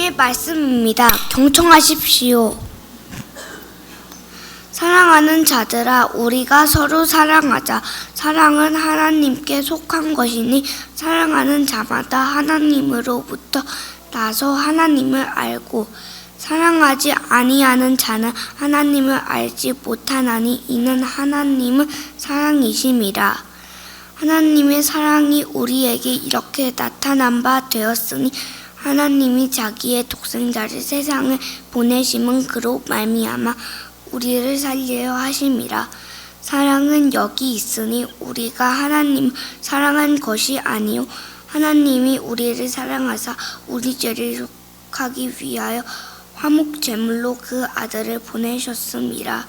하나님의 말씀입니다. 경청하십시오. 사랑하는 자들아, 우리가 서로 사랑하자. 사랑은 하나님께 속한 것이니 사랑하는 자마다 하나님으로부터 나서 하나님을 알고, 사랑하지 아니하는 자는 하나님을 알지 못하나니 이는 하나님은 사랑이심이라. 하나님의 사랑이 우리에게 이렇게 나타난 바 되었으니 하나님이 자기의 독생자를 세상에 보내심은 그로 말미암아 우리를 살리려 하심이라. 사랑은 여기 있으니 우리가 하나님을 사랑한 것이 아니요 하나님이 우리를 사랑하사 우리 죄를 속하기 위하여 화목 제물로 그 아들을 보내셨음이라.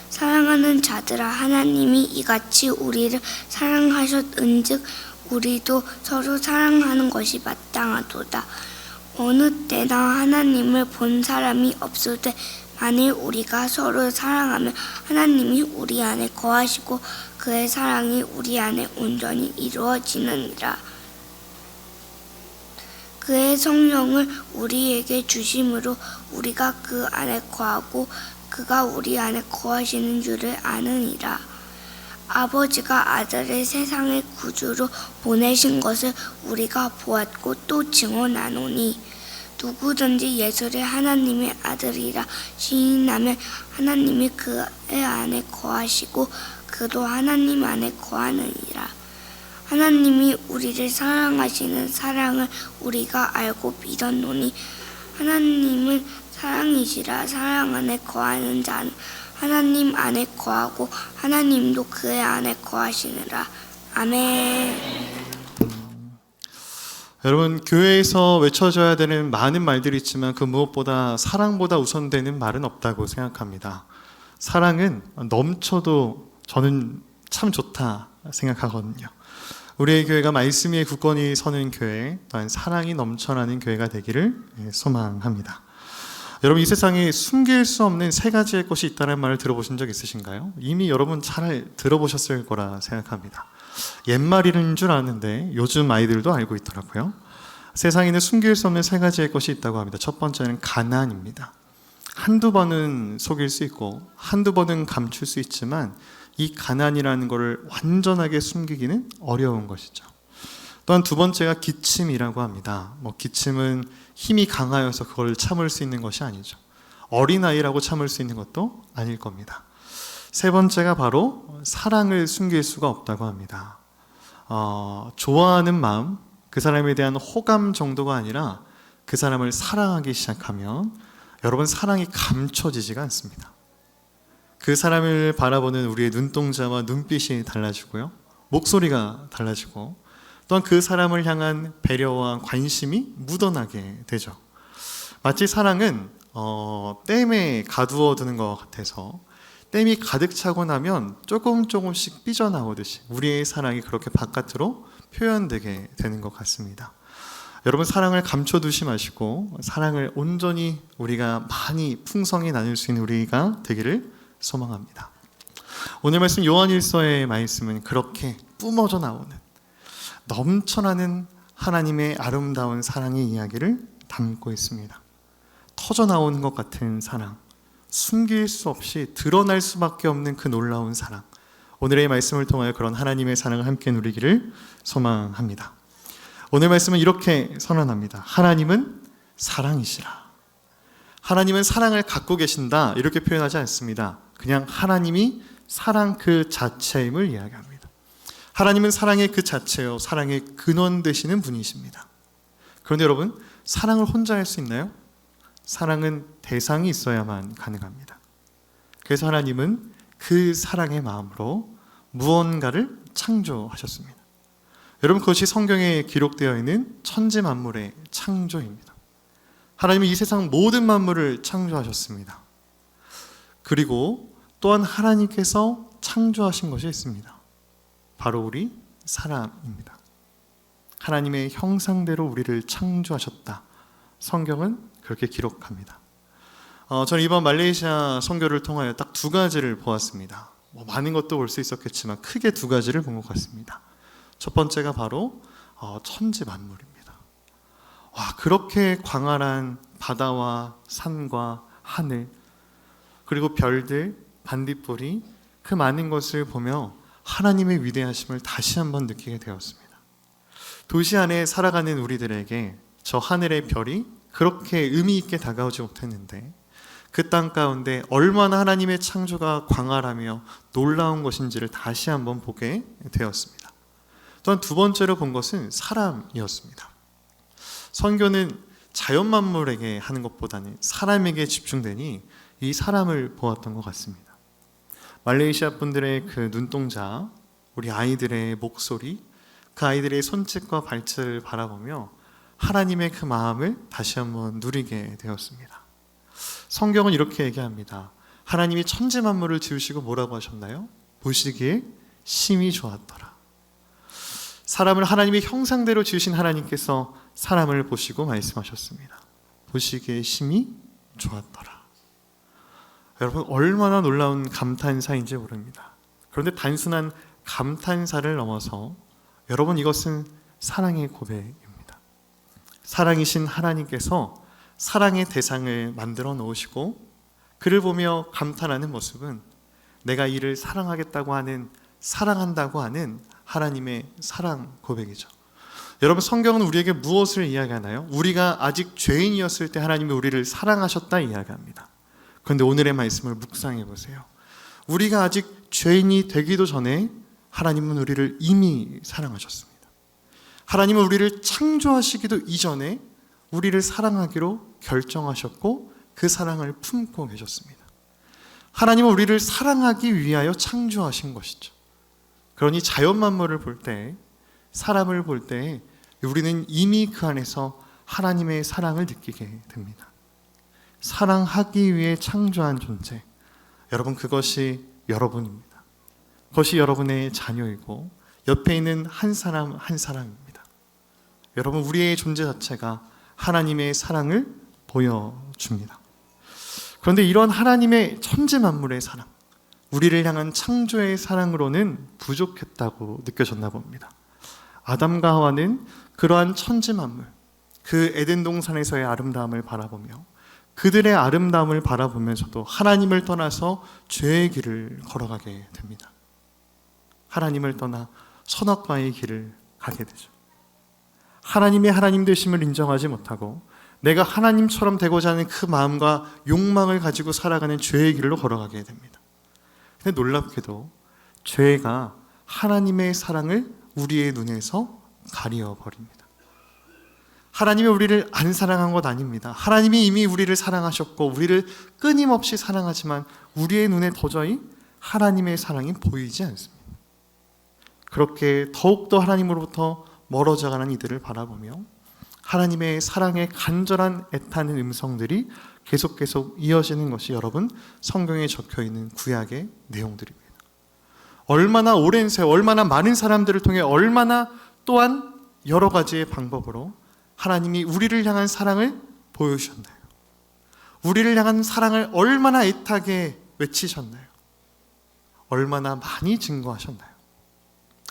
사랑하는 자들아, 하나님이 이같이 우리를 사랑하셨은즉 우리도 서로 사랑하는 것이 마땅하도다. 어느 때나 하나님을 본 사람이 없을 때 만일 우리가 서로 사랑하면 하나님이 우리 안에 거하시고 그의 사랑이 우리 안에 온전히 이루어지느니라. 그의 성령을 우리에게 주심으로 우리가 그 안에 거하고 그가 우리 안에 거하시는 줄을 아느니라. 아버지가 아들을 세상의 구주로 보내신 것을 우리가 보았고 또 증언하노니 누구든지 예수를 하나님의 아들이라 시인하면 하나님이 그의 안에 거하시고 그도 하나님 안에 거하느니라. 하나님이 우리를 사랑하시는 사랑을 우리가 알고 믿었노니 하나님은 사랑이시라. 사랑 안에 거하는 자는 하나님 안에 거하고 하나님도 그의 안에 거하시느라. 아멘. 여러분, 교회에서 외쳐져야 되는 많은 말들이 있지만 그 무엇보다 사랑보다 우선되는 말은 없다고 생각합니다. 사랑은 넘쳐도 저는 참 좋다 생각하거든요. 우리의 교회가 말씀 위에 굳건히 서는 교회, 또한 사랑이 넘쳐나는 교회가 되기를 소망합니다. 여러분, 이 세상에 숨길 수 없는 세 가지의 것이 있다는 말을 들어보신 적 있으신가요? 이미 여러분 잘 들어보셨을 거라 생각합니다. 옛말인 줄 아는데 요즘 아이들도 알고 있더라고요. 세상에는 숨길 수 없는 세 가지의 것이 있다고 합니다. 첫 번째는 가난입니다. 한두 번은 속일 수 있고 한두 번은 감출 수 있지만 이 가난이라는 것을 완전하게 숨기기는 어려운 것이죠. 또한 두 번째가 기침이라고 합니다. 기침은 힘이 강하여서 그걸 참을 수 있는 것이 아니죠. 어린아이라고 참을 수 있는 것도 아닐 겁니다. 세 번째가 바로 사랑을 숨길 수가 없다고 합니다. 좋아하는 마음, 그 사람에 대한 호감 정도가 아니라 그 사람을 사랑하기 시작하면 여러분, 사랑이 감춰지지가 않습니다. 그 사람을 바라보는 우리의 눈동자와 눈빛이 달라지고요, 목소리가 달라지고 또한 그 사람을 향한 배려와 관심이 묻어나게 되죠. 마치 사랑은 댐에 가두어두는 것 같아서 댐이 가득 차고 나면 조금씩 삐져나오듯이 우리의 사랑이 그렇게 바깥으로 표현되게 되는 것 같습니다. 여러분, 사랑을 감춰두지 마시고 사랑을 온전히 우리가 많이 풍성히 나눌 수 있는 우리가 되기를 소망합니다. 오늘 말씀 요한일서의 말씀은 그렇게 뿜어져 나오는 넘쳐나는 하나님의 아름다운 사랑의 이야기를 담고 있습니다. 터져 나오는 것 같은 사랑, 숨길 수 없이 드러날 수밖에 없는 그 놀라운 사랑, 오늘의 말씀을 통하여 그런 하나님의 사랑을 함께 누리기를 소망합니다. 오늘 말씀은 이렇게 선언합니다. 하나님은 사랑이시라. 하나님은 사랑을 갖고 계신다, 이렇게 표현하지 않습니다. 그냥 하나님이 사랑 그 자체임을 이야기합니다. 하나님은 사랑의 그 자체요, 사랑의 근원 되시는 분이십니다. 그런데 여러분, 사랑을 혼자 할 수 있나요? 사랑은 대상이 있어야만 가능합니다. 그래서 하나님은 그 사랑의 마음으로 무언가를 창조하셨습니다. 여러분, 그것이 성경에 기록되어 있는 천지 만물의 창조입니다. 하나님은 이 세상 모든 만물을 창조하셨습니다. 그리고 또한 하나님께서 창조하신 것이 있습니다. 바로 우리 사람입니다. 하나님의 형상대로 우리를 창조하셨다. 성경은 그렇게 기록합니다. 저는 이번 말레이시아 선교를 통하여 딱 두 가지를 보았습니다. 많은 것도 볼 수 있었겠지만 크게 두 가지를 본 것 같습니다. 첫 번째가 바로 천지 만물입니다. 와, 그렇게 광활한 바다와 산과 하늘, 그리고 별들, 반딧불이, 그 많은 것을 보며 하나님의 위대하심을 다시 한번 느끼게 되었습니다. 도시 안에 살아가는 우리들에게 저 하늘의 별이 그렇게 의미 있게 다가오지 못했는데, 그 땅 가운데 얼마나 하나님의 창조가 광활하며 놀라운 것인지를 다시 한번 보게 되었습니다. 또한 두 번째로 본 것은 사람이었습니다. 선교는 자연 만물에게 하는 것보다는 사람에게 집중되니 이 사람을 보았던 것 같습니다. 말레이시아 분들의 그 눈동자, 우리 아이들의 목소리, 그 아이들의 손짓과 발짓을 바라보며 하나님의 그 마음을 다시 한번 누리게 되었습니다. 성경은 이렇게 얘기합니다. 하나님이 천지 만물을 지으시고 뭐라고 하셨나요? 보시기에 심히 좋았더라. 사람을 하나님의 형상대로 지으신 하나님께서 사람을 보시고 말씀하셨습니다. 보시기에 심히 좋았더라. 여러분, 얼마나 놀라운 감탄사인지 모릅니다. 그런데 단순한 감탄사를 넘어서 여러분, 이것은 사랑의 고백입니다. 사랑이신 하나님께서 사랑의 대상을 만들어 놓으시고 그를 보며 감탄하는 모습은 내가 이를 사랑하겠다고 하는, 사랑한다고 하는 하나님의 사랑 고백이죠. 여러분, 성경은 우리에게 무엇을 이야기하나요? 우리가 아직 죄인이었을 때 하나님이 우리를 사랑하셨다 이야기합니다. 그런데 오늘의 말씀을 묵상해 보세요. 우리가 아직 죄인이 되기도 전에 하나님은 우리를 이미 사랑하셨습니다. 하나님은 우리를 창조하시기도 이전에 우리를 사랑하기로 결정하셨고 그 사랑을 품고 계셨습니다. 하나님은 우리를 사랑하기 위하여 창조하신 것이죠. 그러니 자연 만물을 볼 때, 사람을 볼 때 우리는 이미 그 안에서 하나님의 사랑을 느끼게 됩니다. 사랑하기 위해 창조한 존재, 여러분, 그것이 여러분입니다. 그것이 여러분의 자녀이고 옆에 있는 한 사람 한 사람입니다. 여러분, 우리의 존재 자체가 하나님의 사랑을 보여줍니다. 그런데 이런 하나님의 천지 만물의 사랑, 우리를 향한 창조의 사랑으로는 부족했다고 느껴졌나 봅니다. 아담과 하와는 그러한 천지 만물, 그 에덴 동산에서의 아름다움을 바라보며 그들의 아름다움을 바라보면서도 하나님을 떠나서 죄의 길을 걸어가게 됩니다. 하나님을 떠나 선악과의 길을 가게 되죠. 하나님의 하나님 되심을 인정하지 못하고 내가 하나님처럼 되고자 하는 그 마음과 욕망을 가지고 살아가는 죄의 길로 걸어가게 됩니다. 근데 놀랍게도 죄가 하나님의 사랑을 우리의 눈에서 가리어버립니다. 하나님이 우리를 안 사랑한 것 아닙니다. 하나님이 이미 우리를 사랑하셨고 우리를 끊임없이 사랑하지만 우리의 눈에 도저히 하나님의 사랑이 보이지 않습니다. 그렇게 더욱더 하나님으로부터 멀어져가는 이들을 바라보며 하나님의 사랑에 간절한 애타는 음성들이 계속 이어지는 것이 여러분, 성경에 적혀있는 구약의 내용들입니다. 얼마나 오랜 세월, 얼마나 많은 사람들을 통해, 얼마나 또한 여러 가지의 방법으로 하나님이 우리를 향한 사랑을 보여주셨나요? 우리를 향한 사랑을 얼마나 애타게 외치셨나요? 얼마나 많이 증거하셨나요?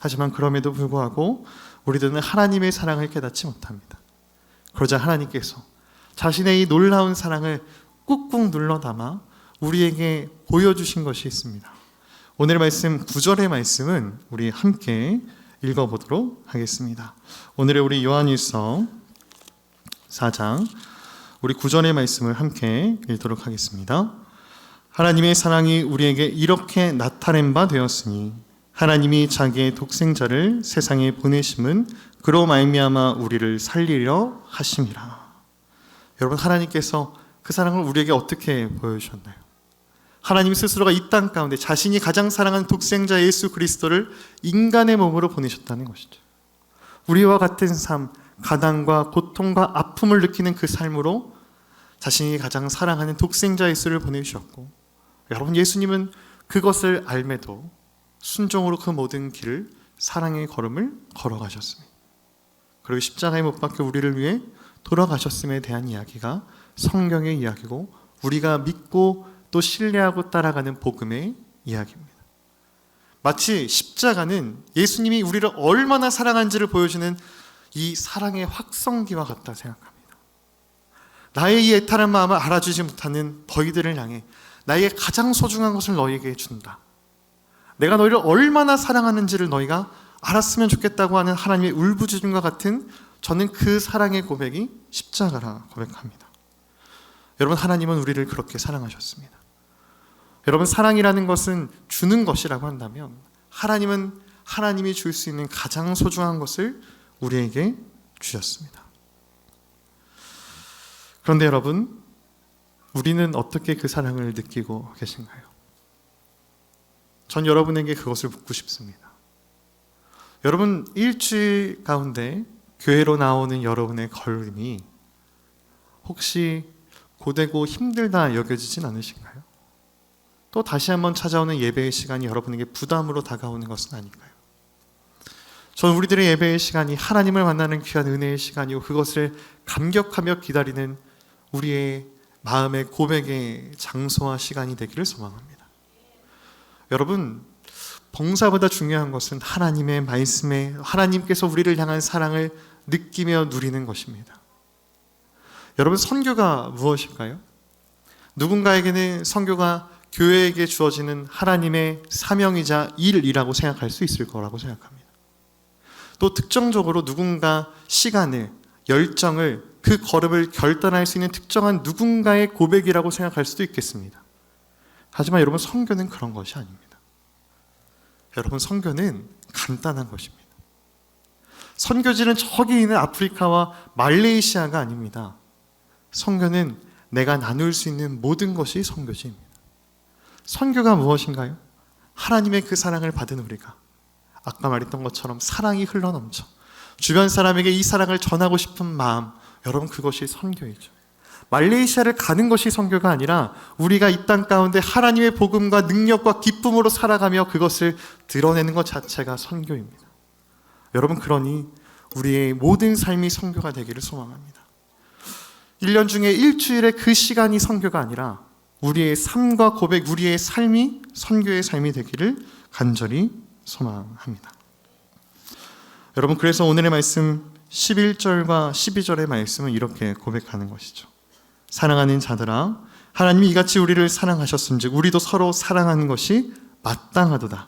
하지만 그럼에도 불구하고 우리들은 하나님의 사랑을 깨닫지 못합니다. 그러자 하나님께서 자신의 이 놀라운 사랑을 꾹꾹 눌러 담아 우리에게 보여주신 것이 있습니다. 오늘의 말씀 9절의 말씀은 우리 함께 읽어보도록 하겠습니다. 오늘의 우리 요한일서 4장 우리 9절의 말씀을 함께 읽도록 하겠습니다. 하나님의 사랑이 우리에게 이렇게 나타낸 바 되었으니 하나님이 자기의 독생자를 세상에 보내심은 그로 말미암아 우리를 살리려 하심이라. 여러분, 하나님께서 그 사랑을 우리에게 어떻게 보여주셨나요? 하나님 스스로가 이 땅 가운데 자신이 가장 사랑하는 독생자 예수 그리스도를 인간의 몸으로 보내셨다는 것이죠. 우리와 같은 삶, 가난과 고통과 아픔을 느끼는 그 삶으로 자신이 가장 사랑하는 독생자 예수를 보내주셨고, 여러분, 예수님은 그것을 알매도 순종으로 그 모든 길을, 사랑의 걸음을 걸어가셨습니다. 그리고 십자가에 못 박혀 우리를 위해 돌아가셨음에 대한 이야기가 성경의 이야기고 우리가 믿고 또 신뢰하고 따라가는 복음의 이야기입니다. 마치 십자가는 예수님이 우리를 얼마나 사랑한지를 보여주는 이 사랑의 확성기와 같다 생각합니다. 나의 이 애타는 마음을 알아주지 못하는 너희들을 향해 나에게 가장 소중한 것을 너희에게 준다. 내가 너희를 얼마나 사랑하는지를 너희가 알았으면 좋겠다고 하는 하나님의 울부짖음과 같은 저는 그 사랑의 고백이 십자가라 고백합니다. 여러분, 하나님은 우리를 그렇게 사랑하셨습니다. 여러분, 사랑이라는 것은 주는 것이라고 한다면 하나님은 하나님이 줄 수 있는 가장 소중한 것을 우리에게 주셨습니다. 그런데 여러분, 우리는 어떻게 그 사랑을 느끼고 계신가요? 전 여러분에게 그것을 묻고 싶습니다. 여러분, 일주일 가운데 교회로 나오는 여러분의 걸음이 혹시 고되고 힘들다 여겨지진 않으신가요? 또 다시 한번 찾아오는 예배의 시간이 여러분에게 부담으로 다가오는 것은 아닐까요? 저는 우리들의 예배의 시간이 하나님을 만나는 귀한 은혜의 시간이고 그것을 감격하며 기다리는 우리의 마음의 고백의 장소와 시간이 되기를 소망합니다. 여러분, 봉사보다 중요한 것은 하나님의 말씀에 하나님께서 우리를 향한 사랑을 느끼며 누리는 것입니다. 여러분, 선교가 무엇일까요? 누군가에게는 선교가 교회에게 주어지는 하나님의 사명이자 일이라고 생각할 수 있을 거라고 생각합니다. 또 특정적으로 누군가 시간을, 열정을, 그 걸음을 결단할 수 있는 특정한 누군가의 고백이라고 생각할 수도 있겠습니다. 하지만 여러분, 선교는 그런 것이 아닙니다. 여러분, 선교는 간단한 것입니다. 선교지는 저기 있는 아프리카와 말레이시아가 아닙니다. 선교는 내가 나눌 수 있는 모든 것이 선교지입니다. 선교가 무엇인가요? 하나님의 그 사랑을 받은 우리가 아까 말했던 것처럼 사랑이 흘러넘쳐 주변 사람에게 이 사랑을 전하고 싶은 마음, 여러분, 그것이 선교이죠. 말레이시아를 가는 것이 선교가 아니라 우리가 이 땅 가운데 하나님의 복음과 능력과 기쁨으로 살아가며 그것을 드러내는 것 자체가 선교입니다. 여러분, 그러니 우리의 모든 삶이 선교가 되기를 소망합니다. 1년 중에 일주일의 그 시간이 선교가 아니라 우리의 삶과 고백, 우리의 삶이 선교의 삶이 되기를 간절히 소망합니다. 여러분, 그래서 오늘의 말씀 11절과 12절의 말씀은 이렇게 고백하는 것이죠. 사랑하는 자들아, 하나님이 이같이 우리를 사랑하셨은즉 우리도 서로 사랑하는 것이 마땅하도다.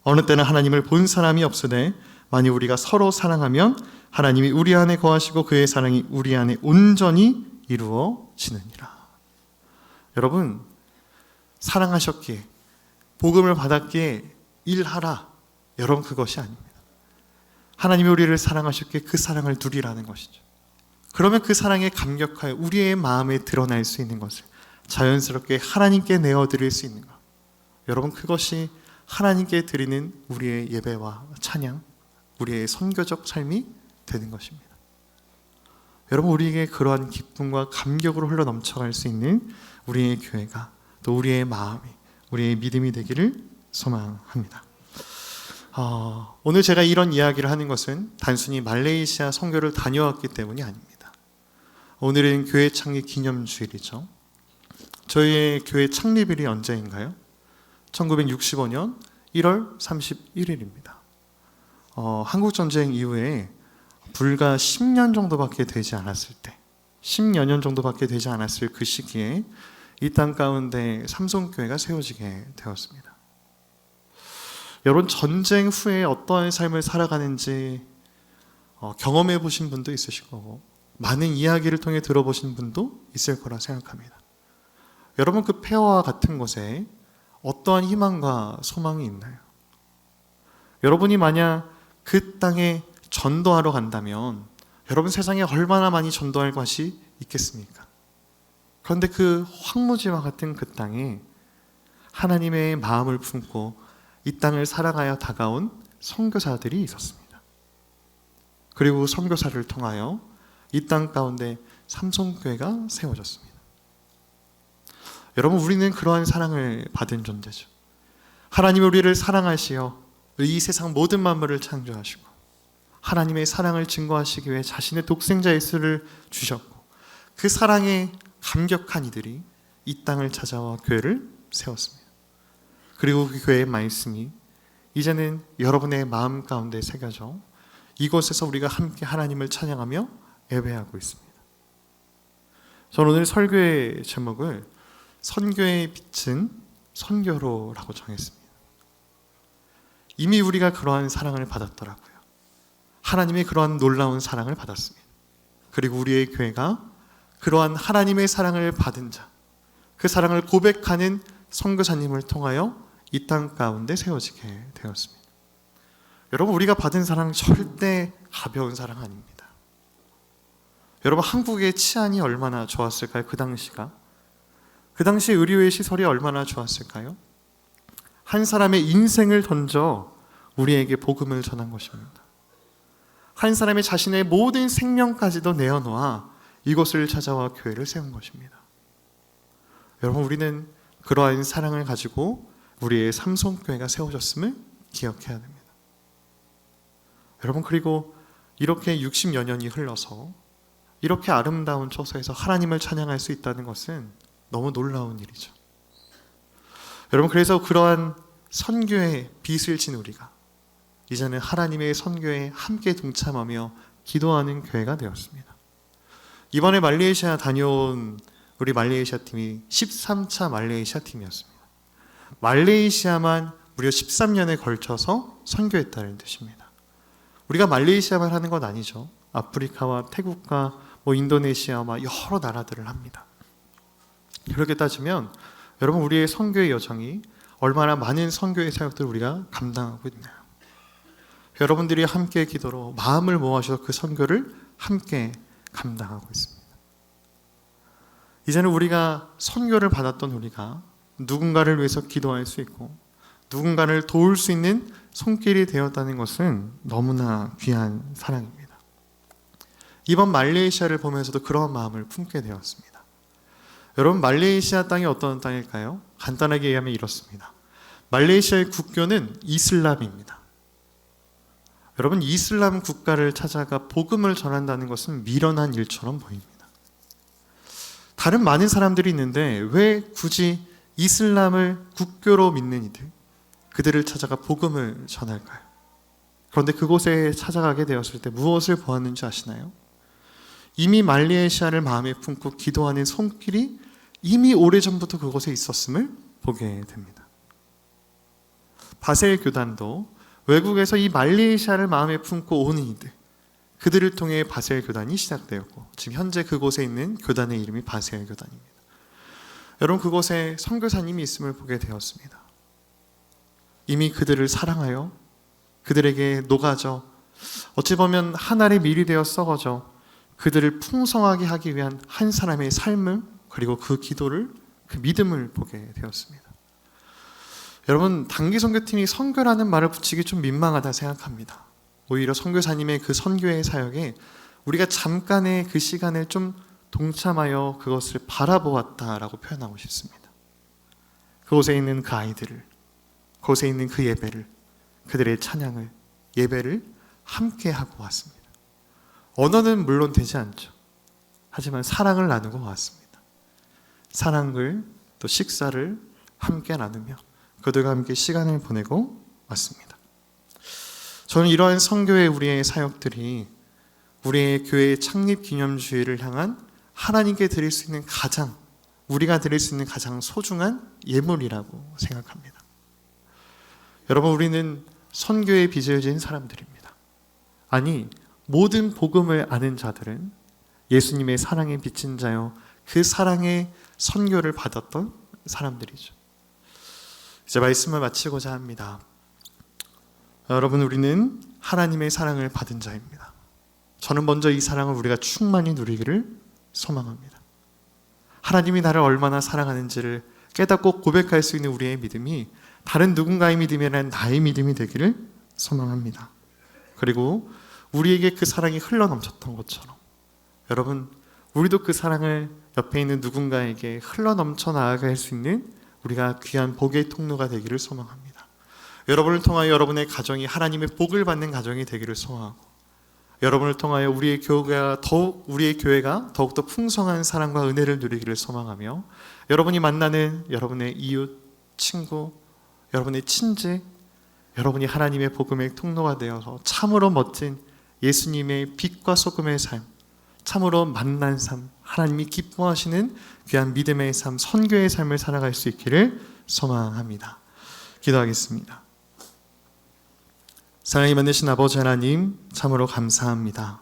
어느 때는 하나님을 본 사람이 없으되 만일 우리가 서로 사랑하면 하나님이 우리 안에 거하시고 그의 사랑이 우리 안에 온전히 이루어지느니라. 여러분, 사랑하셨기에, 복음을 받았기에 일하라. 여러분, 그것이 아닙니다. 하나님이 우리를 사랑하셨기에 그 사랑을 누리라는 것이죠. 그러면 그 사랑에 감격하여 우리의 마음에 드러날 수 있는 것을 자연스럽게 하나님께 내어드릴 수 있는 것, 여러분, 그것이 하나님께 드리는 우리의 예배와 찬양, 우리의 선교적 삶이 되는 것입니다. 여러분, 우리에게 그러한 기쁨과 감격으로 흘러 넘쳐갈 수 있는 우리의 교회가, 또 우리의 마음이, 우리의 믿음이 되기를 소망합니다. 오늘 제가 이런 이야기를 하는 것은 단순히 말레이시아 선교를 다녀왔기 때문이 아닙니다. 오늘은 교회 창립 기념주일이죠. 저희의 교회 창립일이 언제인가요? 1965년 1월 31일입니다. 한국전쟁 이후에 불과 10년 정도밖에 되지 않았을 때, 10여 년 정도밖에 되지 않았을 그 시기에 이 땅 가운데 삼성교회가 세워지게 되었습니다. 여러분, 전쟁 후에 어떠한 삶을 살아가는지 경험해 보신 분도 있으실 거고 많은 이야기를 통해 들어보신 분도 있을 거라 생각합니다. 여러분, 그 폐허와 같은 곳에 어떠한 희망과 소망이 있나요? 여러분이 만약 그 땅에 전도하러 간다면 여러분, 세상에 얼마나 많이 전도할 것이 있겠습니까? 그런데 그 황무지와 같은 그 땅에 하나님의 마음을 품고 이 땅을 살아가야 다가온 선교사들이 있었습니다. 그리고 선교사를 통하여 이 땅 가운데 삼성교회가 세워졌습니다. 여러분, 우리는 그러한 사랑을 받은 존재죠. 하나님이 우리를 사랑하시어 이 세상 모든 만물을 창조하시고 하나님의 사랑을 증거하시기 위해 자신의 독생자 예수를 주셨고 그 사랑에 감격한 이들이 이 땅을 찾아와 교회를 세웠습니다. 그리고 그 교회의 말씀이 이제는 여러분의 마음 가운데 새겨져 이곳에서 우리가 함께 하나님을 찬양하며 예배하고 있습니다. 저는 오늘 설교의 제목을 선교의 빛은 선교로라고 정했습니다. 이미 우리가 그러한 사랑을 받았더라고요. 하나님의 그러한 놀라운 사랑을 받았습니다. 그리고 우리의 교회가 그러한 하나님의 사랑을 받은 자, 그 사랑을 고백하는 선교사님을 통하여 이 땅 가운데 세워지게 되었습니다. 여러분, 우리가 받은 사랑 절대 가벼운 사랑 아닙니다. 여러분, 한국의 치안이 얼마나 좋았을까요? 그 당시 의료의 시설이 얼마나 좋았을까요? 한 사람의 인생을 던져 우리에게 복음을 전한 것입니다. 한 사람의 자신의 모든 생명까지도 내어놓아 이곳을 찾아와 교회를 세운 것입니다. 여러분, 우리는 그러한 사랑을 가지고 우리의 삼성교회가 세워졌음을 기억해야 됩니다. 여러분, 그리고 이렇게 60여 년이 흘러서 이렇게 아름다운 처소에서 하나님을 찬양할 수 있다는 것은 너무 놀라운 일이죠. 여러분, 그래서 그러한 선교의 빚을 진 우리가 이제는 하나님의 선교에 함께 동참하며 기도하는 교회가 되었습니다. 이번에 말레이시아 다녀온 우리 말레이시아 팀이 13차 말레이시아 팀이었습니다. 말레이시아만 무려 13년에 걸쳐서 선교했다는 뜻입니다. 우리가 말레이시아만 하는 건 아니죠. 아프리카와 태국과 인도네시아와 여러 나라들을 합니다. 그렇게 따지면 여러분, 우리의 선교의 여정이 얼마나 많은 선교의 사역들을 우리가 감당하고 있나요? 여러분들이 함께 기도로 마음을 모아서 그 선교를 함께 감당하고 있습니다. 이제는 우리가 선교를 받았던 우리가 누군가를 위해서 기도할 수 있고 누군가를 도울 수 있는 손길이 되었다는 것은 너무나 귀한 사랑입니다. 이번 말레이시아를 보면서도 그런 마음을 품게 되었습니다. 여러분, 말레이시아 땅이 어떤 땅일까요? 간단하게 얘기하면 이렇습니다. 말레이시아의 국교는 이슬람입니다. 여러분, 이슬람 국가를 찾아가 복음을 전한다는 것은 미련한 일처럼 보입니다. 다른 많은 사람들이 있는데 왜 굳이 이슬람을 국교로 믿는 이들, 그들을 찾아가 복음을 전할까요? 그런데 그곳에 찾아가게 되었을 때 무엇을 보았는지 아시나요? 이미 말레이시아를 마음에 품고 기도하는 손길이 이미 오래전부터 그곳에 있었음을 보게 됩니다. 바셀 교단도 외국에서 이 말레이시아를 마음에 품고 오는 이들, 그들을 통해 바셀 교단이 시작되었고 지금 현재 그곳에 있는 교단의 이름이 바셀 교단입니다. 여러분, 그곳에 선교사님이 있음을 보게 되었습니다. 이미 그들을 사랑하여 그들에게 녹아져 어찌 보면 하늘의 밀이 되어 썩어져 그들을 풍성하게 하기 위한 한 사람의 삶을, 그리고 그 기도를, 그 믿음을 보게 되었습니다. 여러분, 단기 선교팀이 선교라는 말을 붙이기 좀 민망하다 생각합니다. 오히려 선교사님의 그 선교의 사역에 우리가 잠깐의 그 시간을 좀 동참하여 그것을 바라보았다라고 표현하고 싶습니다. 그곳에 있는 그 아이들을, 그곳에 있는 그 예배를, 그들의 찬양을, 예배를 함께 하고 왔습니다. 언어는 물론 되지 않죠. 하지만 사랑을 나누고 왔습니다. 사랑을, 또 식사를 함께 나누며 그들과 함께 시간을 보내고 왔습니다. 저는 이러한 선교의 우리의 사역들이 우리의 교회의 창립 기념주의를 향한 하나님께 드릴 수 있는 우리가 드릴 수 있는 가장 소중한 예물이라고 생각합니다. 여러분, 우리는 선교의 빚을 진 사람들입니다. 아니, 모든 복음을 아는 자들은 예수님의 사랑에 비친 자요, 그 사랑의 선교를 받았던 사람들이죠. 이제 말씀을 마치고자 합니다. 여러분, 우리는 하나님의 사랑을 받은 자입니다. 저는 먼저 이 사랑을 우리가 충만히 누리기를 소망합니다. 하나님이 나를 얼마나 사랑하는지를 깨닫고 고백할 수 있는 우리의 믿음이 다른 누군가의 믿음이 아니라 나의 믿음이 되기를 소망합니다. 그리고 우리에게 그 사랑이 흘러넘쳤던 것처럼 여러분, 우리도 그 사랑을 옆에 있는 누군가에게 흘러넘쳐 나아갈 수 있는 우리가 귀한 복의 통로가 되기를 소망합니다. 여러분을 통하여 여러분의 가정이 하나님의 복을 받는 가정이 되기를 소망하고, 여러분을 통하여 우리의 교회가 더욱더 풍성한 사랑과 은혜를 누리기를 소망하며, 여러분이 만나는 여러분의 이웃, 친구, 여러분의 친지, 여러분이 하나님의 복음의 통로가 되어서 참으로 멋진 예수님의 빛과 소금의 삶, 참으로 만난 삶, 하나님이 기뻐하시는 귀한 믿음의 삶, 선교의 삶을 살아갈 수 있기를 소망합니다. 기도하겠습니다. 사랑이 많으신 아버지 하나님, 참으로 감사합니다.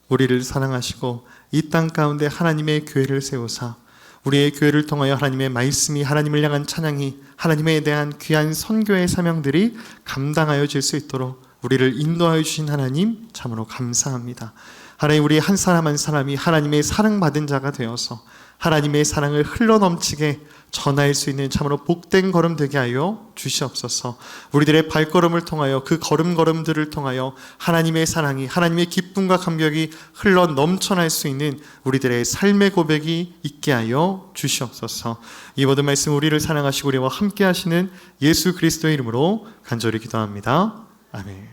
우리를 사랑하시고 이 땅 가운데 하나님의 교회를 세우사 우리의 교회를 통하여 하나님의 말씀이, 하나님을 향한 찬양이, 하나님에 대한 귀한 선교의 사명들이 감당하여질 수 있도록 우리를 인도하여 주신 하나님, 참으로 감사합니다. 하나님, 우리 한 사람 한 사람이 하나님의 사랑받은 자가 되어서 하나님의 사랑을 흘러넘치게 전할 수 있는 참으로 복된 걸음 되게 하여 주시옵소서. 우리들의 발걸음을 통하여, 그 걸음걸음들을 통하여 하나님의 사랑이, 하나님의 기쁨과 감격이 흘러 넘쳐날 수 있는 우리들의 삶의 고백이 있게 하여 주시옵소서. 이 모든 말씀 우리를 사랑하시고 우리와 함께 하시는 예수 그리스도의 이름으로 간절히 기도합니다. 아멘.